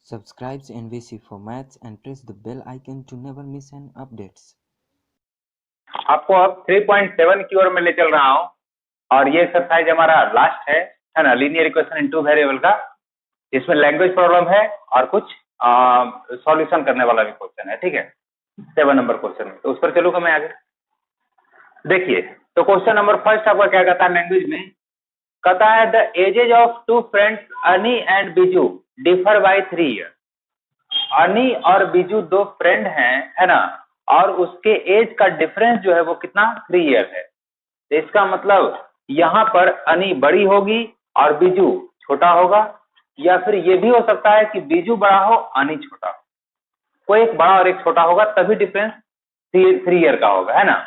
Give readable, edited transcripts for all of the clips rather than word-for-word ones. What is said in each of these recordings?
Subscribe NVC for Maths and press the bell icon to never miss an updates. आपको अब 3.7 की ओर में ले चल रहा हूं और ये एक्सरसाइज हमारा लास्ट है ना, linear equation in two variable का। इसमें लैंग्वेज प्रॉब्लम है और कुछ सॉल्यूशन करने वाला भी क्वेश्चन है। ठीक है, 7 नंबर क्वेश्चन में, तो उस पर चलूंगा मैं आगे। देखिए, तो क्वेश्चन नंबर फर्स्ट आपका क्या कहता है लैंग्वेज में, कहता है the ages of two friends Ani and Biju differ by 3 year. Ani और बिजू दो फ्रेंड हैं, है ना, और उसके एज का डिफरेंस जो है वो कितना, 3 ईयर है। तो इसका मतलब यहाँ पर अनी बड़ी होगी और बिजू छोटा होगा, या फिर ये भी हो सकता है कि बिजू बड़ा हो अनी छोटा हो, कोई एक बड़ा और एक छोटा होगा, तभी डिफरेंस 3 ईयर का होगा, है ना।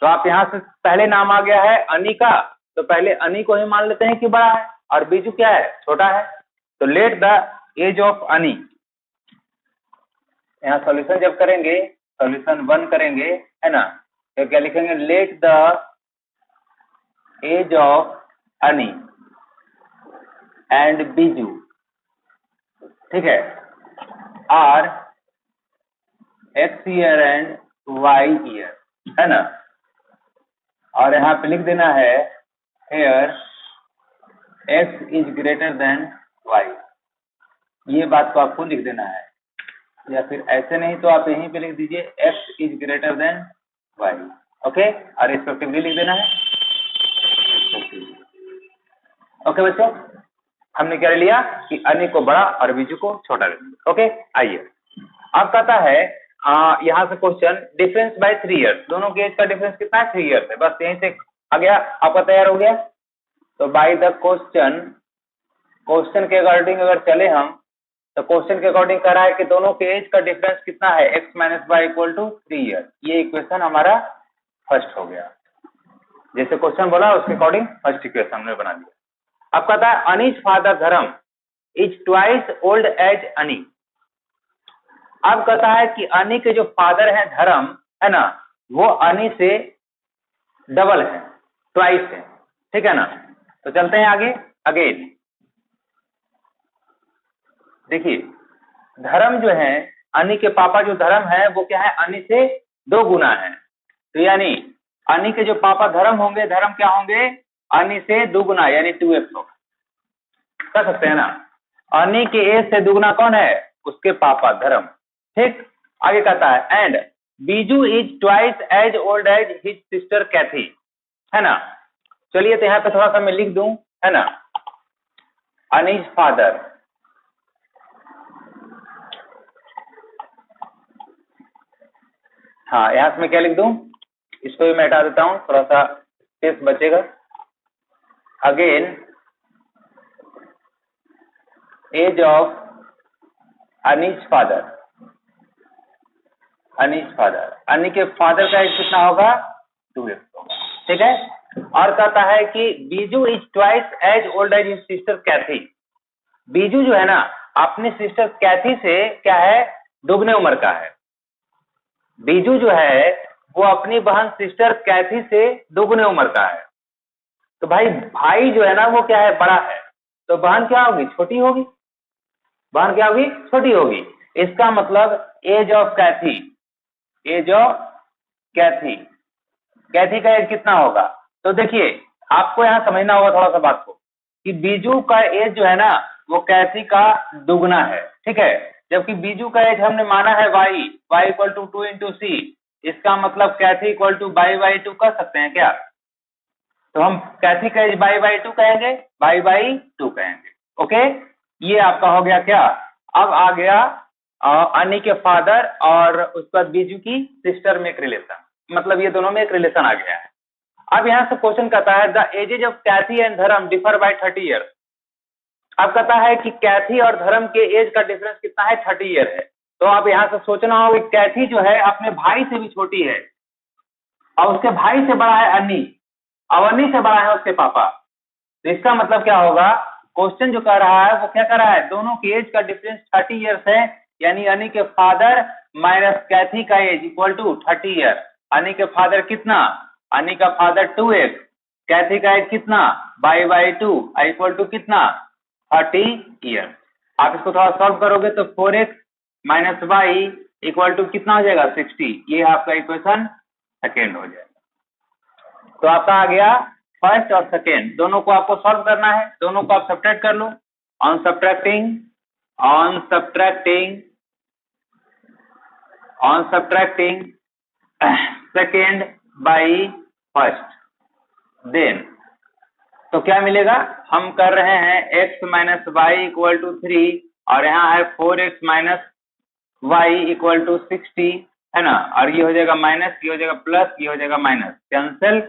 तो आप यहाँ से पहले नाम आ गया है अनी का, तो पहले अनी को ही मान लेते हैं कि बड़ा है और बिजू क्या है, छोटा है। तो लेट द एज ऑफ अनी, यहाँ सॉल्यूशन जब करेंगे, सॉल्यूशन 1 करेंगे, है ना, तो क्या लिखेंगे, let the age of Ani and Biju, ठीक है, are x year and y year, है ना। और यहाँ पे लिख देना है here x is greater than y, ये बात को आपको लिख देना है, या फिर ऐसे नहीं तो आप यहीं पे लिख दीजिए x is greater than y, okay, और रिस्पेक्टिवली लिख देना है। ओके बच्चों, हमने क्या लिया कि अनी को बड़ा और बिजू को छोटा लेंगे। ओके, आइए अब कहता है यहाँ से क्वेश्चन डिफरेंस बाय 3 ईयर्स, दोनों के एज का डिफरेंस कितना है, 3 ईयर्स है। बस यहीं से आ गया, आपका तैयार हो गया। तो बाय द क्वेश्चन, क्वेश्चन के अकॉर्डिंग अगर चले हम, तो क्वेश्चन के अकॉर्डिंग कह रहा है कि दोनों के एज का डिफरेंस कितना है, x minus y equal to 3 year. ये इक्वेशन हमारा फर्स्ट हो गया, जैसे क्वेश्चन बोला उसके अकॉर्डिंग फर्स्ट इक्वेशन हमने बना दिया। अब कहता है अनीज फादर धर्म इज ट्वाइस ओल्ड एज अनी। अब कहता है कि अनी के जो फादर हैं धर्म, है ना, वो अनी से डबल है, ट्वाइस है, ठीक है ना। तो चलते हैं आगे। अगेन देखिए, धर्म जो है, अनी के पापा जो धर्म है वो क्या है, अनी से 2 गुना है। तो यानी अनी के जो पापा धर्म होंगे, धर्म क्या होंगे, अनी से 2 गुना, यानी 2x होगा, कर सकते हैं ना। अनी के एज से 2 गुना कौन है, उसके पापा धर्म, ठीक। आगे कहता है and Biju is twice as old as his sister Cathy, है ना। चलिए, तो यहाँ पे थोड़ा सा मैं लिख दूं, है ना, अनीज फादर, हाँ, यहाँ से मैं क्या लिख दूं, इसको भी मैं हटा देता हूं, थोड़ा सा स्पेस बचेगा। Again age of Ani's father, Ani's father, Ani के फादर का एज कितना होगा, 2x होगा, ठीक है। और कहता है कि Biju is twice as old as his sister Cathy. Biju जो है ना, अपनी सिस्टर कैथी से क्या है, दुगने उम्र का है। बीजू जो है वो अपनी बहन सिस्टर कैथी से दुगने उम्र का है। तो भाई जो है ना वो क्या है, बड़ा है, तो बहन क्या होगी, छोटी होगी, बहन क्या होगी, छोटी होगी। इसका मतलब age of Cathy, age of Cathy, Cathy का एज कितना होगा। तो देखिए, आपको यहाँ समझना होगा थोड़ा सा बात को, कि बीजू का एज जो है ना वो कैथी का दुगना है, ठीक है। जबकि बीजू का एज हमने माना है y, y equal to 2 into C, इसका मतलब कैथी इक्वल टू y/2 कर सकते हैं क्या। तो हम कैथी का एज y/2 कहेंगे, y/2 कहेंगे, ओके। ये आपका हो गया क्या। अब आ गया अनी के फादर और उसके बाद बीजू की सिस्टर में एक रिलेशन, मतलब ये दोनों में एक रिलेशन आ गया है। अब यहाँ से क्वेश्चन कहता है the ages of Kathy and Dharam differ by 30 year. अब कहता है कि कैथी और धर्म के एज का डिफरेंस कितना है, 30 ईयर है। तो आप यहाँ से सोचना होगा, कैथी जो है अपने भाई से भी छोटी है और उसके भाई से बड़ा है अनी, और अनी से बड़ा है उसके पापा। तो इसका मतलब क्या होगा, क्वेश्चन जो कह रहा है वो क्या कर रहा है, दोनों के एज का डिफरेंस 30 ईयर्स है, यानी अनी के फादर माइनस कैथी का एज इक्वल टू 30 ईयर। अनी के फादर कितना, अनी का फादर 2x, कैथी का एज कितना, y/2 इक्वल टू कितना, 30 ईयर। आप इसको थोड़ा सॉल्व करोगे तो 4x minus y equal to कितना हो जाएगा 60। ये आपका इक्वेशन सेकेंड हो जाएगा। तो आपका आ गया फर्स्ट और सेकेंड, दोनों को आपको सॉल्व करना है, दोनों को आप सब्ट्रैक्ट कर लो। On subtracting second by first, then तो क्या मिलेगा, हम कर रहे हैं x minus y equal to 3 और यहाँ है 4x minus y equal to 60, है ना, और ये हो जाएगा माइनस, ये हो जाएगा प्लस, ये हो जाएगा माइनस, कैंसिल,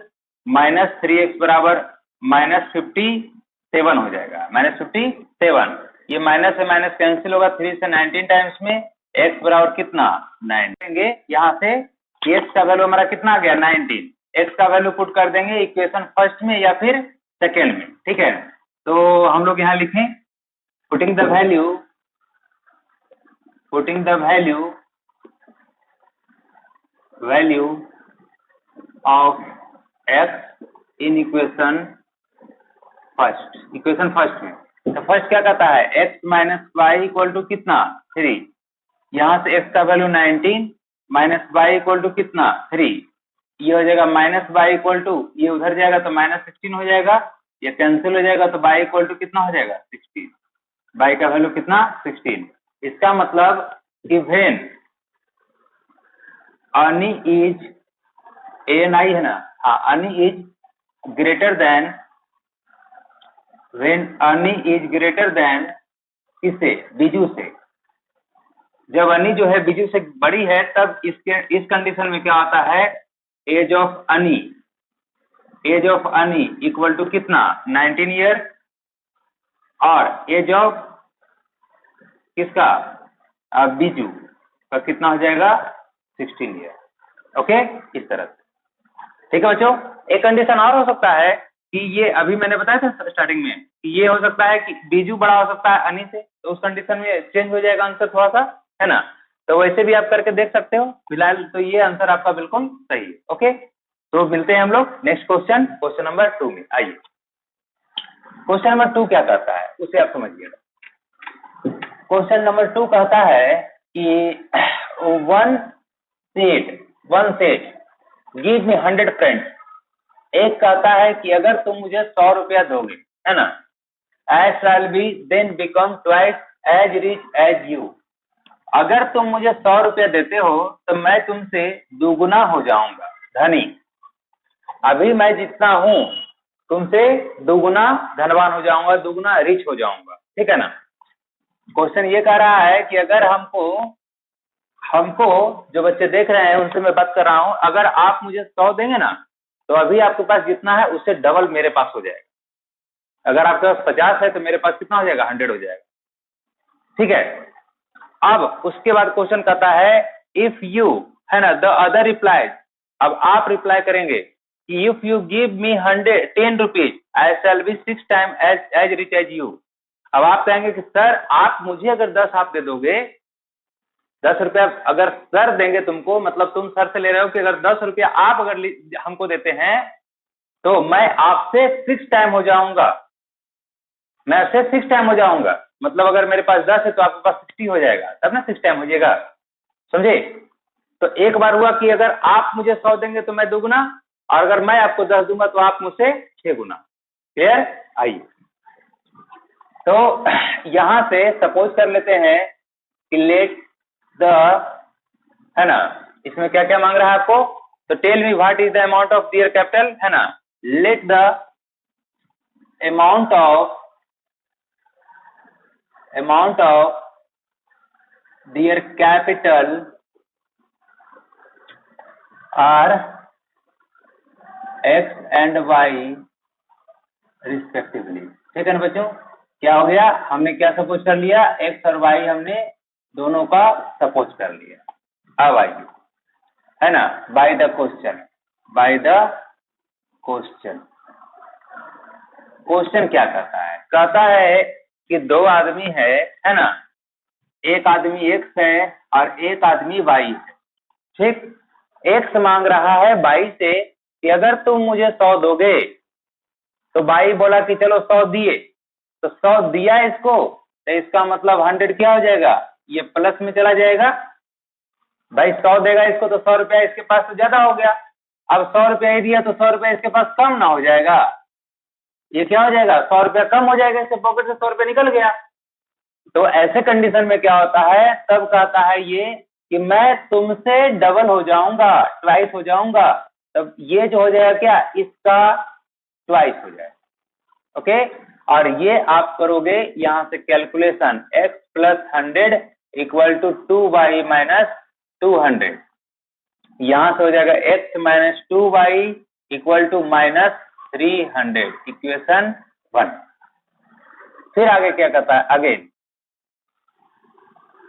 माइनस 3x बराबर माइनस 57 हो जाएगा, माइनस 57। ये माइनस से माइनस कैंसिल होगा, 3 से 19 टाइम्स में x बराबर कितना 9 देंगे, यहाँ से x का वैल्यू हमारा कितना आ गया 19, x का वैल्यू पुट कर देंगे इक्वेशन फर्स्ट में या फिर सेकेंड में, ठीक है। तो हम लोग यहाँ लिखें putting the value of x in equation first में। तो फर्स्ट क्या कहता है x minus y equal to कितना 3, यहाँ से x का value 19 minus y equal to कितना 3, ये हो जाएगा माइनस वाई इक्वल टू, ये उधर जाएगा तो माइनस 16 हो जाएगा, ये कैंसिल हो जाएगा तो y इक्वल टू कितना हो जाएगा 16, y का वैल्यू कितना 16। इसका मतलब कि व्हेन अर्नी इज ANI है ना, हाँ Arni is greater than, when Arni is greater than किससे, बीजू से, जब अर्नी जो है बीजू से बड़ी है तब इस कंडीशन में क्या होता है, as of Arni equal to कितना 19 ईयर और एज ऑफ किसका बीजू का कितना हो जाएगा 16 ईयर। ओके, इस तरह से, ठीक है बच्चों। एक कंडीशन और हो सकता है कि ये अभी मैंने बताया था स्टार्टिंग में कि ये हो सकता है कि बीजू बड़ा हो सकता है अर्नी से, तो उस कंडीशन में चेंज हो जाएगा आंसर थोड़ा सा, है ना। तो वैसे भी आप करके देख सकते हो, फिलहाल तो ये आंसर आपका बिल्कुल सही है। ओके, तो मिलते हैं हम लोग नेक्स्ट क्वेश्चन नंबर 2 में। आइए, क्वेश्चन नंबर 2 क्या कहता है उसे आप समझिएगा। क्वेश्चन नंबर 2 कहता है कि one set give me 100 friends. एक कहता है कि अगर तुम मुझे 100 रुपया दोगे, है ना, I shall be then become twice as rich as you। अगर तुम मुझे 100 रुपया देते हो तो मैं तुमसे दुगुना हो जाऊंगा धनी। अभी मैं जितना हूं तुमसे दुगुना धनवान हो जाऊंगा, दुगुना रिच हो जाऊंगा, ठीक है ना। क्वेश्चन ये कह रहा है कि अगर हमको जो बच्चे देख रहे हैं उनसे मैं बात कर रहा हूं, अगर आप मुझे 100 देंगे ना तो अभी आपके पास जितना है उससे डबल मेरे पास हो जाएगा। अगर आपके पास 50 है तो मेरे पास कितना हो जाएगा 100 हो जाएगा, ठीक है। अब उसके बाद क्वेश्चन कहता है इफ यू, है ना, द अदर रिप्लाइज, अब आप रिप्लाई करेंगे कि if you give me 10 rupees I shall be 6 time as rich as you. अब आप कहेंगे कि सर आप मुझे अगर 10 आप दे दोगे, 10 रुपया अगर सर देंगे तुमको, मतलब तुम सर से ले रहे हो कि अगर 10 रुपया आप अगर हमको देते हैं तो मैं आपसे 6 टाइम हो जाऊंगा, मैं आपसे 6 टाइम हो जाऊंगा। मतलब अगर मेरे पास 10 है तो आपके पास 60 हो जाएगा, तब ना 6 टाइम हो जाएगा, समझे। तो एक बार हुआ कि अगर आप मुझे 100 देंगे तो मैं दुगुना, और अगर मैं आपको 10 दूंगा तो आप मुझसे 6 गुना। क्लियर। आइए, तो यहां से सपोज कर लेते हैं कि लेट द, है ना, इसमें क्या क्या मांग रहा है आपको, तो tell me what is the amount of their capital, है ना। Let the amount of their capital are x and y respectively। ठीक है ना बच्चों, क्या हो गया, हमने क्या सपोज कर लिया, x और y हमने दोनों का सपोज कर लिया। अब आइए, है ना, बाय द क्वेश्चन क्या कहता है कि दो आदमी है ना, एक आदमी x है और एक आदमी y है, ठीक। x मांग रहा है y से कि अगर तुम मुझे 100 दोगे, तो y बोला कि चलो 100 दिए, तो 100 दिया इसको, तो इसका मतलब 100 क्या हो जाएगा, ये प्लस में चला जाएगा। भाई 100 देगा इसको तो 100 रुपया इसके पास तो ज्यादा हो गया। अब 100 रुपया ही दिया तो 100 रुपया इसके पास कम ना हो जाएगा, ये क्या हो जाएगा 100 रुपया कम हो जाएगा, इसके पॉकेट से 100 रुपया निकल गया। तो ऐसे कंडीशन में क्या होता है, तब कहता है ये कि मैं तुमसे डबल हो जाऊंगा, ट्वाइस हो जाऊंगा। तब ये जो हो जाएगा क्या, इसका ट्वाइस हो जाएगा। ओके, और ये आप करोगे यहां से calculation, x plus 100 equal to 2y minus 200। यहां से हो जाएगा x minus 2y equal to minus 300, equation 1। फिर आगे क्या कहता है, अगेन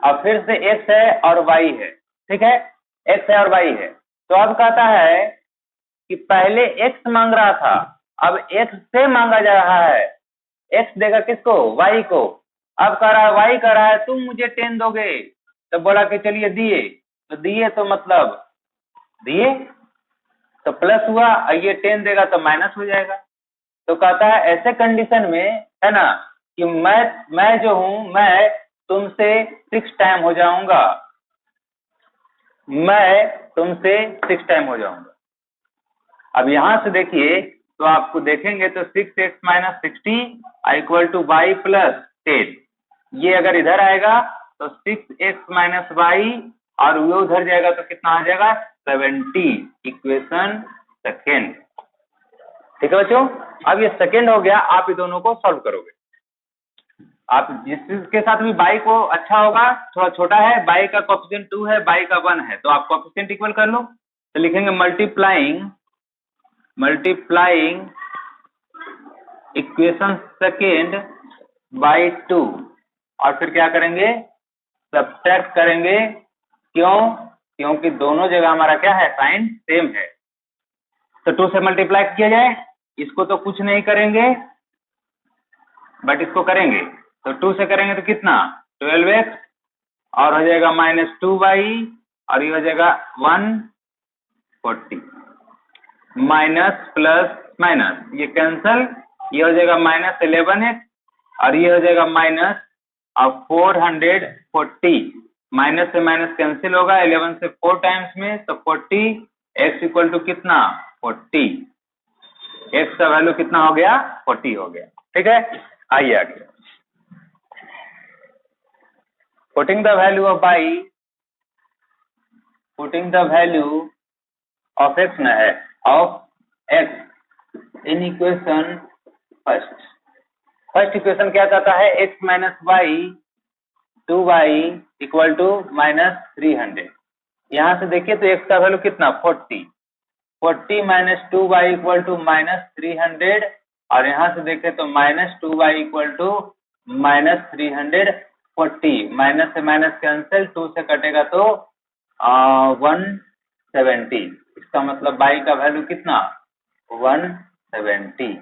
अब फिर से x है और y है, ठीक है, x है और y है। तो अब कहता है कि पहले x मांग रहा था, अब x से मांगा जा रहा है। x देगा किसको, y को। अब कह रहा है y कह रहा है तुम मुझे 10 दोगे, तो बोला कि चलिए दिए, तो दिए तो मतलब दिए तो प्लस हुआ, ये 10 देगा तो माइनस हो जाएगा। तो कहता है ऐसे कंडीशन में है ना कि मैं जो हूं मैं तुमसे 6 टाइम हो जाऊंगा, मैं तुमसे 6 टाइम हो जाऊंगा। अब यहां से देखिए तो आपको देखेंगे तो 6x minus 60 equal to y plus 10, ये अगर इधर आएगा तो 6x माइनस y और वो उधर जाएगा तो कितना आ जाएगा 70, इक्वेशन सेकेंड। ठीक है बच्चों, अब ये सेकेंड हो गया, आप ये दोनों को सॉल्व करोगे। आप जिसके साथ भी बाई को अच्छा होगा, थोड़ा छोटा है, बाई का कोएफिशिएंट 2 है, बाई का 1 है, तो आप कोएफिशिएंट इक्वल कर लो। तो लिखेंगे मल्टीप्लाइंग इक्वेशन सेकेंड बाई 2, और फिर क्या करेंगे, सब्ट्रैक्ट करेंगे। क्यों, क्योंकि दोनों जगह हमारा क्या है, साइन सेम है। तो 2 से मल्टीप्लाई किया जाए, इसको तो कुछ नहीं करेंगे बट इसको करेंगे। तो 2 से करेंगे तो कितना 12x, और हो जाएगा माइनस 2y, और ये हो जाएगा 140, माइनस प्लस माइनस ये कैंसल, ये हो जाएगा माइनस 11x, और ये हो जाएगा माइनस 440, माइनस से माइनस कैंसिल होगा 11 से 4 टाइम्स में, तो 40, x इक्वल टू कितना 40, x का वैल्यू कितना हो गया 40 हो गया। ठीक है, आइए आगे। Putting the value of y, putting the value of x न है, of x in equation first equation क्या कहता है, x minus y 2y equal to minus 300। यहाँ से देखिए तो x का वैल्यू कितना 40 minus 2y equal to minus 300, और यहाँ से देखें तो minus 2y equal to minus 340, minus से माइनस कैंसिल, 2 से कटेगा तो 170, इसका मतलब y का वैल्यू कितना 170।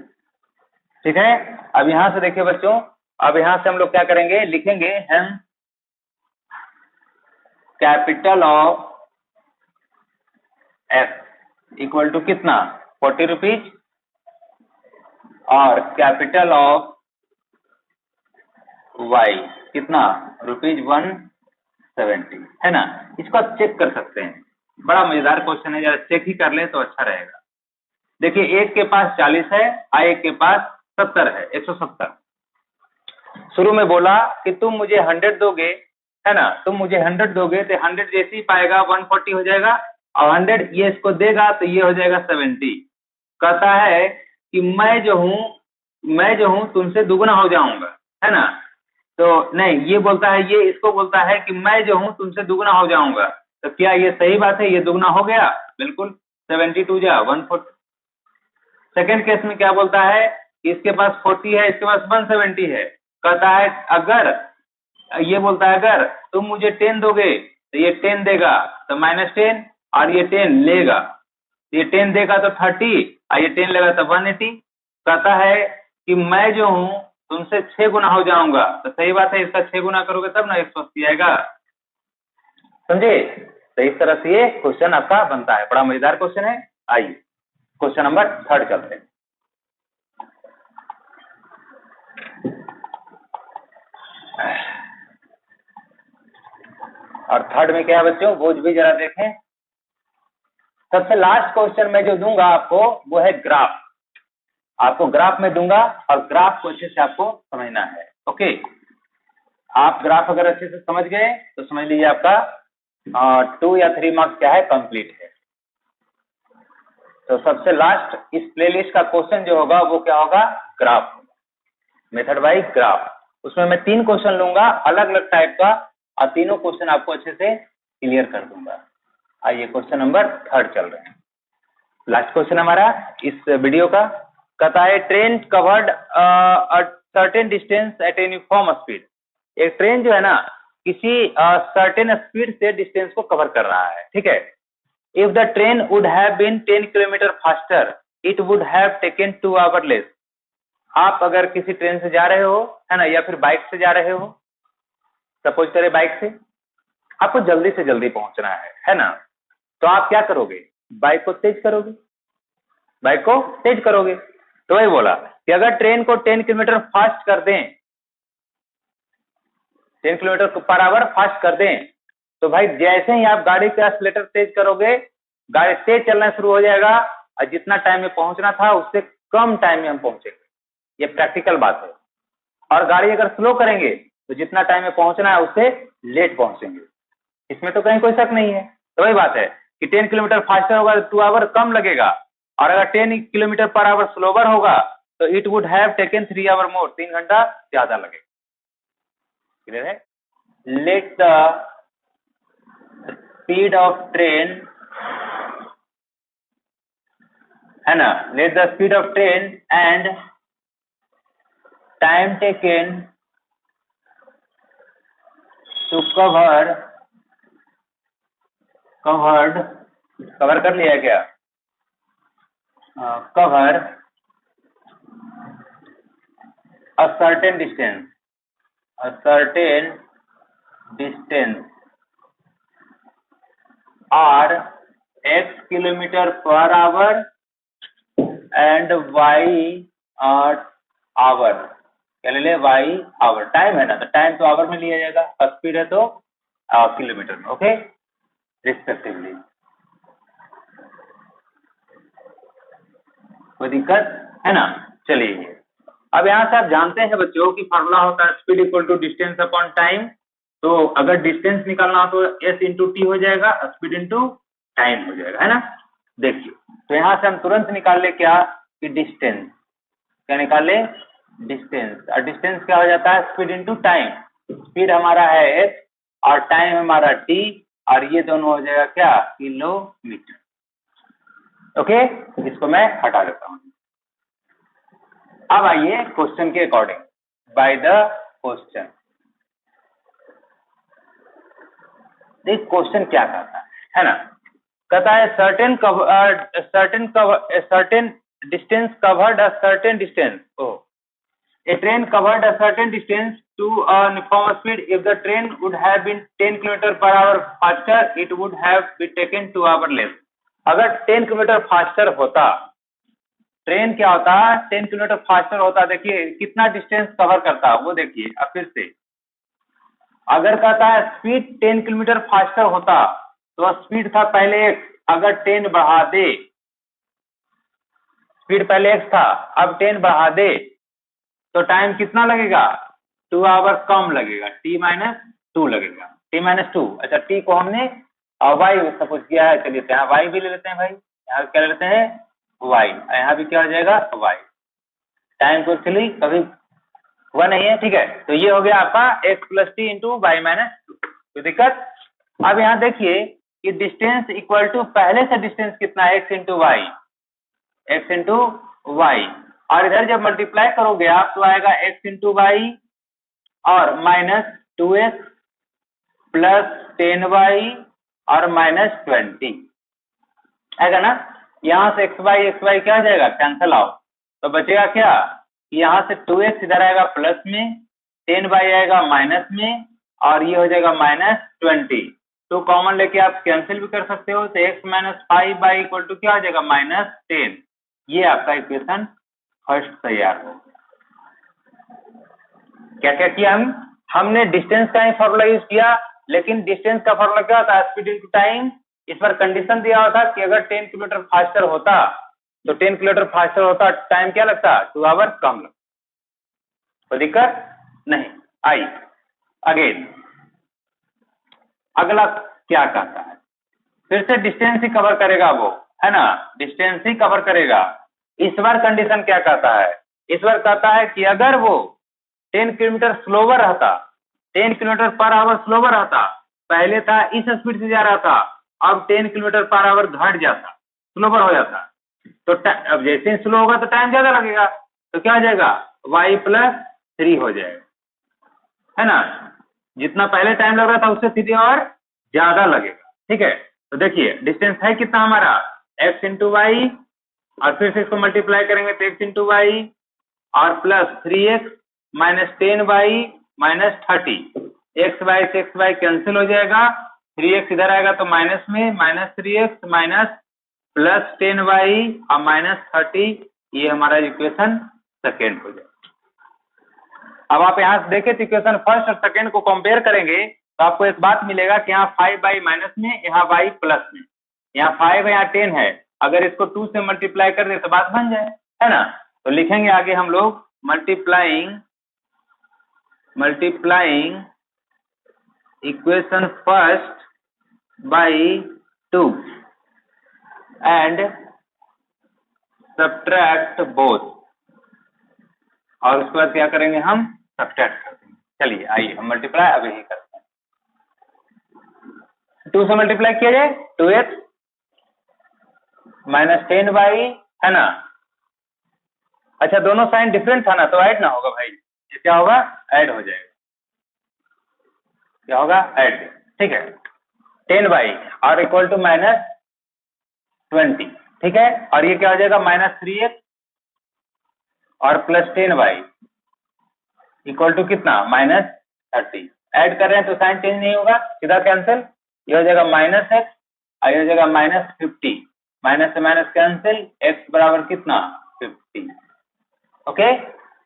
ठीक है, अब यहाँ से देखिए बच्चों, अब यहाँ से हम लोग क्या करेंगे, लिखेंगे हम capital of x equal to कितना 40 रुपीज, और कैपिटल ऑफ y कितना रुपीज 170, है ना। इसको आप चेक कर सकते हैं, बड़ा मजेदार क्वेश्चन है, जरा चेक ही कर ले तो अच्छा रहेगा। देखिए एक के पास 40 है और एक के पास 70 है, 170। शुरू में बोला कि तुम मुझे 100 दोगे, है ना, तुम मुझे 100 दोगे, तो 100 जैसे ही पाएगा 140 हो जाएगा, और 100 ये इसको देगा तो ये हो जाएगा 70। कहता है कि मैं जो हूं तुमसे दुगना हो जाऊंगा, है ना। तो नहीं, ये बोलता है, ये इसको बोलता है कि मैं जो हूं तुमसे दुगना हो जाऊंगा। तो क्या ये सही बात है, ये दुगना हो गया, बिल्कुल 72 जा 140। सेकेंड केस में क्या बोलता है, इसके पास 40 है, इसके पास 170 है। कहता है अगर, ये बोलता है अगर तुम मुझे 10 दोगे तो ये 10 देगा तो -10, और ये 10 लेगा, ये 10 देगा तो 30, और ये 10 लेगा तो 180। कहता है कि मैं जो हूं तुमसे 6 गुना हो जाऊंगा। तो सही बात है, इसका 6 गुना करोगे तब ना 180 आएगा, समझे। तो इस तरह से ये क्वेश्चन आपका बनता है, बड़ा मजेदार क्वेश्चन है। आइए क्वेश्चन नंबर 3 चलते हैं। और थर्ड में क्या है बच्चों, वो भी जरा देखें। सबसे लास्ट क्वेश्चन में जो दूंगा आपको वो है ग्राफ। आपको ग्राफ में दूंगा और ग्राफ को अच्छे से आपको समझना है। ओके, आप ग्राफ अगर अच्छे से समझ गए तो समझ लीजिए आपका 2 या 3 मार्क्स क्या है, कंप्लीट है। तो सबसे लास्ट इस प्लेलिस्ट का क्वेश्चन जो होगा वो क्या होगा, ग्राफ, मेथड बाय ग्राफ। उसमें मैं 3 क्वेश्चन लूंगा अलग अलग टाइप का और तीनों क्वेश्चन आपको अच्छे से क्लियर कर दूंगा। आइए क्वेश्चन नंबर 3 चल रहे हैं। लास्ट क्वेश्चन हमारा इस वीडियो का कहता है train covered a certain distance at a uniform speed. एक ट्रेन जो है ना किसी सर्टेन स्पीड से डिस्टेंस को कवर कर रहा है, ठीक है। If the train would have been 10 kilometre faster it would have taken 2 hour less. आप अगर किसी ट्रेन से जा रहे हो है ना, या फिर बाइक से जा रहे हो, सपोज करें बाइक से, आपको जल्दी से जल्दी पहुंचना है ना, तो आप क्या करोगे, बाइक को तेज करोगे, बाइक को तेज करोगे। तो वही बोला कि अगर ट्रेन को 10 किलोमीटर फास्ट कर दें, 10 किलोमीटर पर आवर फास्ट कर दें, तो भाई जैसे ही आप गाड़ी का एक्सीलरेटर तेज करोगे, गाड़ी तेज चलना शुरू हो जाएगा और जितना टाइम में पहुंचना था उससे कम टाइम में हम पहुंचेंगे। ये प्रैक्टिकल बात है। और गाड़ी अगर स्लो करेंगे तो जितना टाइम में पहुंचना है उससे लेट पहुंचेंगे। इसमें तो कहीं कोई शक नहीं है। तो वही बात है कि 10 किलोमीटर फास्टर होगा तो 2 आवर कम लगेगा, और अगर 10 किलोमीटर पर आवर स्लोवर होगा तो it would have taken 3 hour more, 3 घंटा ज्यादा लगेगा। क्लियर है। Let the speed of train, है ना, let the speed of train and time taken to cover कर लिया क्या, cover a certain distance or x kilometre per hour and y hour, क्या ले ले, y आवर। टाइम है ना, तो टाइम तो आवर में लिया जाएगा, स्पीड है तो किलोमीटर में, ओके, रिस्पेक्टिवली। कोई दिक्कत है ना। चलिए अब यहाँ से आप जानते हैं बच्चों कि फार्मूला होता है speed equal to distance upon time. तो अगर डिस्टेंस निकालना हो तो s इंटू टी हो जाएगा, स्पीड इंटू टाइम हो जाएगा, है ना। देखिए तो यहाँ से हम तुरंत निकाल ले क्या कि डिस्टेंस, क्या निकाल ले, डिस्टेंस। और डिस्टेंस क्या हो जाता है, स्पीड इंटू टाइम। स्पीड हमारा है h और टाइम हमारा t, और ये दोनों हो जाएगा क्या, किलोमीटर। ओके, इसको मैं हटा देता हूँ। अब आइए क्वेश्चन के अकॉर्डिंग, बाय द क्वेश्चन। देख क्वेश्चन क्या कहता है ना, कहता है certain distance covered a certain distance, a train covered a certain distance to a uniform speed. If the train would have been 10 km per hour faster it would have been taken 2 hours less. अगर 10 kilometre faster होता, train क्या होता, 10 kilometre faster होता, देखिए कितना distance cover करता वो देखिए। अब फिर से अगर कहता है स्पीड 10 किलोमीटर फास्टर होता तो स्पीड था पहले x, अगर 10 बढ़ा दे, स्पीड पहले x था अब 10 बढ़ा दे तो टाइम कितना लगेगा, 2 आवर कम लगेगा, t-2 लगेगा, t-2। अच्छा t को हमने y सपोज किया है, चलिए यहाँ y भी ले लेते हैं भाई, यहाँ क्या ले लेते हैं y, यहाँ भी क्या हो जाएगा y। टाइम को एक्चुअली कभी हुआ नहीं है, ठीक है। तो ये हो गया आपका x plus T into y minus 2। कोई दिक्कत। अब यहाँ देखिए कि डिस्टेंस इक्वल टू पहले से डिस्टेंस कितना है, x into y, x into y, और इधर जब मल्टीप्लाई करोगे आप तो आएगा x इंटू वाई और माइनस 2x प्लस 10y और माइनस 20 आएगा ना। यहाँ से x y क्या हो जाएगा, कैंसल आउट, तो बचेगा क्या, यहाँ से 2x इधर आएगा प्लस में, 10y आएगा माइनस में, और ये हो जाएगा माइनस 20। तो कॉमन लेके आप कैंसिल भी कर सकते हो, तो x minus 5y equal to क्या हो जाएगा माइनस 10। ये आपका इक्वेशन फर्स्ट तैयार हो। क्या क्या किया हम, हमने डिस्टेंस का ही फॉर्मूला यूज किया, लेकिन डिस्टेंस का फॉर्मूला क्या होता है? Speed into time. इस पर कंडीशन दिया हुआ था कि अगर 10 किलोमीटर फास्टर होता तो 10 किलोमीटर फास्टर होता, टाइम क्या लगता? 2 आवर कम लगता। कोई दिक्कत नहीं आई। अगेन अगला क्या कहता है? फिर से डिस्टेंस ही कवर करेगा वो, है ना, डिस्टेंस ही कवर करेगा। इस बार कंडीशन क्या कहता है? इस बार कहता है कि अगर वो 10 किलोमीटर स्लोवर रहता, 10 किलोमीटर पर आवर स्लोवर रहता, पहले था इस स्पीड से जा रहा था, अब 10 किलोमीटर पर आवर घट जाता, स्लोवर हो जाता, तो अब जैसे ही स्लो होगा तो टाइम ज्यादा लगेगा, तो क्या हो जाएगा? y+3 हो जाएगा, है ना। जितना पहले टाइम लग रहा था उससे 3 और ज्यादा लगेगा। ठीक है, तो देखिए डिस्टेंस है कितना हमारा? x इंटू वाई, और फिर से इसको मल्टीप्लाई करेंगे तो x इंटू वाई और plus 3x minus 10y minus 30। x y से x वाई कैंसिल हो जाएगा, 3x इधर आएगा तो माइनस में, minus 3x minus plus 10y और माइनस 30, ये हमारा इक्वेशन सेकेंड हो जाएगा। अब आप यहाँ से देखें तो इक्वेशन फर्स्ट और सेकेंड को कंपेयर करेंगे तो आपको एक बात मिलेगा कि यहाँ 5y माइनस में, यहाँ y प्लस में, यहाँ 5 है, यहाँ 10 है, अगर इसको 2 से मल्टीप्लाई कर दे तो बात बन जाए, है ना। तो लिखेंगे आगे हम लोग multiplying equation first by 2 and subtract both, और उसके बाद क्या करेंगे? हम सब्ट्रैक्ट कर देंगे। चलिए आइए हम मल्टीप्लाई अभी ही करते हैं। 2 से मल्टीप्लाई किया जाए 2x माइनस 10y, है ना। अच्छा दोनों साइन डिफरेंट था ना, तो ऐड ना होगा भाई, ये क्या होगा? ऐड हो जाएगा। क्या होगा? ऐड। ठीक है, 10y और इक्वल टू माइनस 20, ठीक है, और ये क्या हो जाएगा? माइनस 3x और प्लस 10y इक्वल टू कितना? माइनस 30। ऐड कर रहे हैं तो साइन चेंज नहीं होगा, सीधा कैंसिल, ये हो जाएगा माइनस x और ये हो जाएगा माइनस 50, माइनस से माइनस कैंसिल, x बराबर कितना? 50। ओके,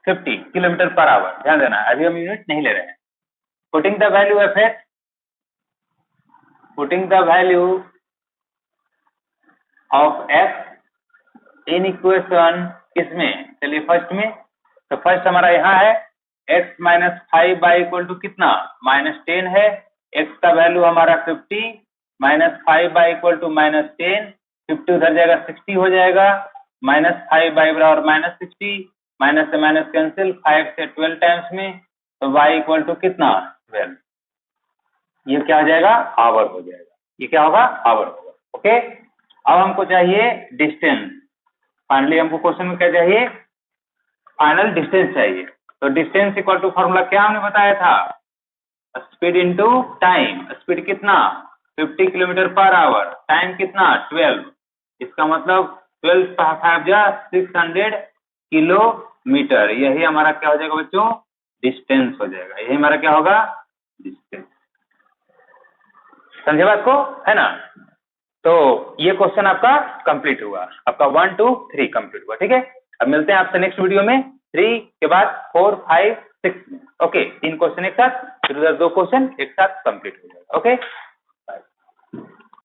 50 किलोमीटर पर आवर, ध्यान देना अभी हम यूनिट नहीं ले रहे हैं। Putting the value of x, putting the value of x in equation किसमें? चलिए फर्स्ट में, तो फर्स्ट हमारा यहाँ है x minus 5y equal to कितना? माइनस 10 है, x का वैल्यू हमारा 50 minus 5y equal to minus 10, 50 उधर जाएगा 60 हो जाएगा, माइनस 5y बराबर माइनस 60, माइनस से माइनस कैंसिल, 5 से 12 टाइम्स में, तो y इक्वल टू कितना? 12। ये क्या हो जाएगा? आवर हो जाएगा। ये क्या होगा? आवर होगा। ओके, अब हमको चाहिए डिस्टेंस। फाइनली हमको क्वेश्चन में क्या चाहिए? फाइनल डिस्टेंस चाहिए। तो डिस्टेंस इक्वल टू फॉर्मूला क्या हमने बताया था? Speed into time. स्पीड कितना? 50 किलोमीटर पर आवर, टाइम कितना? 12। इसका मतलब 12 5 जा 600 किलोमीटर, यही हमारा क्या हो जाएगा बच्चों? डिस्टेंस हो जाएगा। यही हमारा क्या होगा? डिस्टेंस। समझे बात को, है ना। तो ये क्वेश्चन आपका कंप्लीट हुआ, आपका 1 2 3 कंप्लीट हुआ। ठीक है, अब मिलते हैं आपसे नेक्स्ट वीडियो में 3 के बाद 4 5 6 में। ओके, 3 क्वेश्चन एक साथ, फिर उधर 2 क्वेश्चन एक साथ कंप्लीट हो जाएगा। Okay, bye.